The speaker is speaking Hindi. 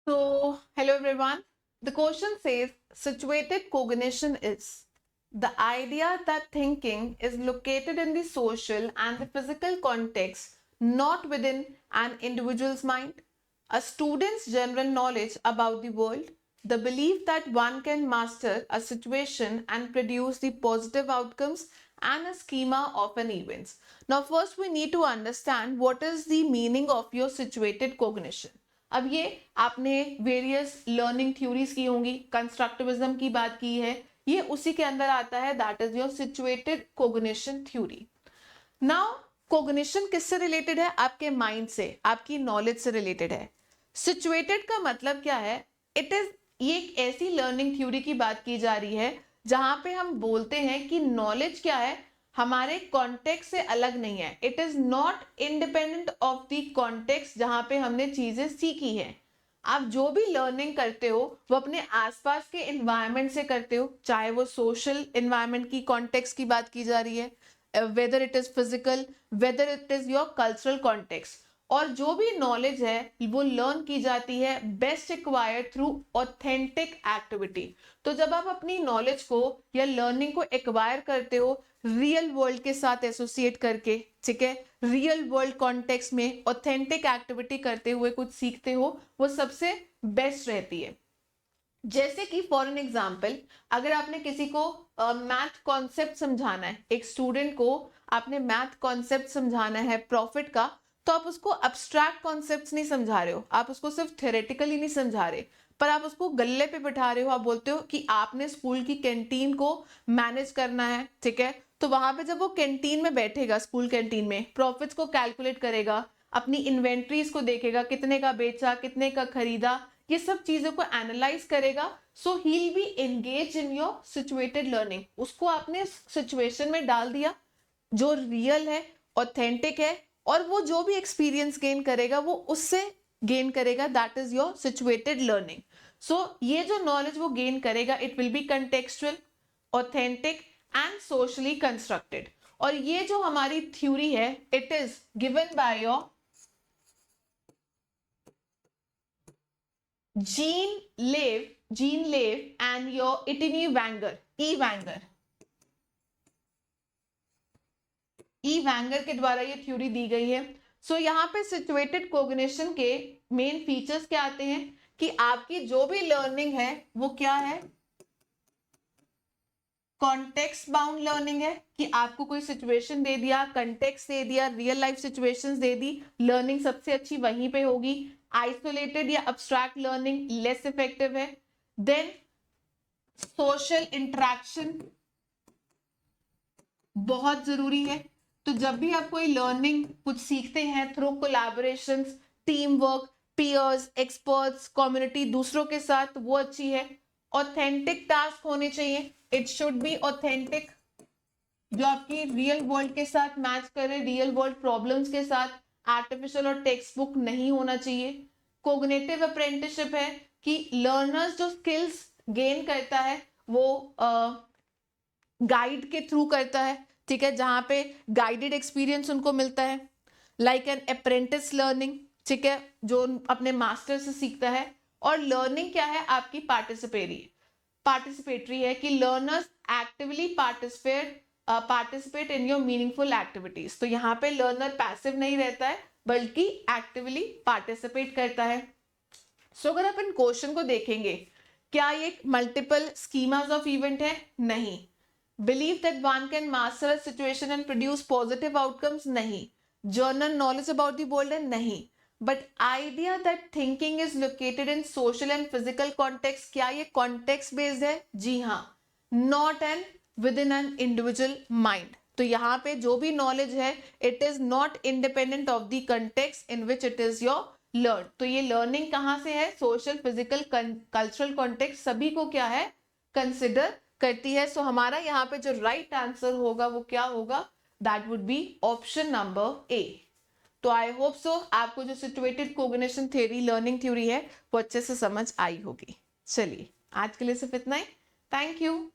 So, hello everyone. The question says situated cognition is the idea that thinking is located in the social and the physical context, not within an individual's mind. A student's general knowledge about the world, the belief that one can master a situation and produce the positive outcomes and a schema of an event. Now, first we need to understand what is the meaning of your situated cognition. अब ये आपने वेरियस लर्निंग थ्योरीज की होंगी, कंस्ट्रक्टिविज्म की बात की है, ये उसी के अंदर आता है, that is your situated cognition theory. Now cognition किससे रिलेटेड है? आपके माइंड से, आपकी नॉलेज से रिलेटेड है. सिचुएटेड का मतलब क्या है? इट इज, ये एक ऐसी लर्निंग थ्योरी की बात की जा रही है जहां पे हम बोलते हैं कि नॉलेज क्या है, हमारे कॉन्टेक्स्ट से अलग नहीं है. It is not independent of the context जहां पे हमने चीजें सीखी है. आप जो भी लर्निंग करते हो वो अपने आसपास के एनवायरनमेंट से करते हो, चाहे वो सोशल एनवायरनमेंट की कॉन्टेक्स्ट की बात की जा रही है, whether it is physical, whether it is your cultural context. और जो भी नॉलेज है वो लर्न की जाती है best acquired through authentic activity. तो जब आप अपनी नॉलेज को या लर्निंग को एक्वायर करते हो रियल वर्ल्ड के साथ एसोसिएट करके, ठीक है, रियल वर्ल्ड कॉन्टेक्स्ट में ऑथेंटिक एक्टिविटी करते हुए कुछ सीखते हो, वो सबसे बेस्ट रहती है. जैसे कि फॉर एन एग्जाम्पल, अगर आपने किसी को मैथ कॉन्सेप्ट समझाना है, एक स्टूडेंट को आपने मैथ कॉन्सेप्ट समझाना है प्रॉफिट का, तो आप उसको अब्स्ट्रैक्ट कॉन्सेप्ट्स नहीं समझा रहे हो, आप उसको सिर्फ थ्योरेटिकली नहीं समझा रहे, पर आप उसको गल्ले पे बिठा रहे हो. आप बोलते हो कि आपने स्कूल की कैंटीन को मैनेज करना है, ठीक है, तो वहां पे जब वो कैंटीन में बैठेगा, स्कूल कैंटीन में प्रॉफिट्स को कैलकुलेट करेगा, अपनी इन्वेंट्रीज को देखेगा, कितने का बेचा, कितने का खरीदा, ये सब चीजों को एनालाइज करेगा. So he will be engage in your situated learning. उसको आपने सिचुएशन में डाल दिया जो रियल है, ऑथेंटिक है, और वो जो भी एक्सपीरियंस गेन करेगा वो उससे गेन करेगा, that is your situated learning. So ये जो नॉलेज वो गेन करेगा, it will be contextual, authentic and socially constructed. और ये जो हमारी थ्योरी है, it is given by your Jean Lev and your Itini Wanger, E. Wanger. E Wenger के द्वारा ये थ्योरी दी गई है. सो यहाँ पे सिचुएटेड कोग्निशन के मेन फीचर्स क्या आते हैं कि आपकी जो भी लर्निंग है वो क्या है, कॉन्टेक्स्ट बाउंड लर्निंग है, कि आपको कोई सिचुएशन दे दिया, कंटेक्स्ट दे दिया, रियल लाइफ सिचुएशंस दे दी, लर्निंग सबसे अच्छी वहीं पे होगी. आइसोलेटेड या अब्स्ट्रैक्ट लर्निंग लेस इफेक्टिव है. देन सोशल इंटरेक्शन बहुत जरूरी है. तो जब भी आप कोई लर्निंग कुछ सीखते हैं through collaboration, team work, peers, experts, community, दूसरों के साथ, वो अच्छी है. ऑथेंटिक टास्क होने चाहिए, इट शुड बी ऑथेंटिक, जो आपकी रियल वर्ल्ड के साथ मैच करे, रियल वर्ल्ड प्रॉब्लम्स के साथ, आर्टिफिशियल और टेक्स्ट बुक नहीं होना चाहिए. कोग्निटिव अप्रेंटिसशिप है कि लर्नर्स जो स्किल्स गेन करता है वो गाइड के थ्रू करता है, ठीक है, जहां पे गाइडेड एक्सपीरियंस उनको मिलता है, लाइक एन अप्रेंटिस लर्निंग, ठीक है, जो अपने मास्टर से सीखता है. और लर्निंग क्या है आपकी, पार्टिसिपेटरी है, कि learners actively participate in your meaningful activities. तो यहाँ पे लर्नर पैसिव नहीं रहता है बल्कि एक्टिवली पार्टिसिपेट करता है. सो अगर अपन क्वेश्चन को देखेंगे, क्या ये मल्टीपल स्कीमास ऑफ इवेंट है? नहीं. Believe that one can master a situation and produce positive outcomes? नहीं. General knowledge about the world है? नहीं. But idea that thinking is located in social and physical context, क्या ये कॉन्टेक्स्ट बेस्ड है? जी हाँ. Not an within an individual mind. तो यहाँ पे जो भी नॉलेज है, it is not independent of the context in which it is your learn. तो ये लर्निंग कहाँ से है? सोशल, फिजिकल, कल्चरल कॉन्टेक्स्ट सभी को क्या है, कंसिडर करती है. सो हमारा यहाँ पे जो राइट आंसर होगा वो क्या होगा, that would be option number A. तो आई होप सो आपको जो situated cognition theory, learning theory है, वो अच्छे से समझ आई होगी. चलिए आज के लिए सिर्फ इतना ही. Thank you.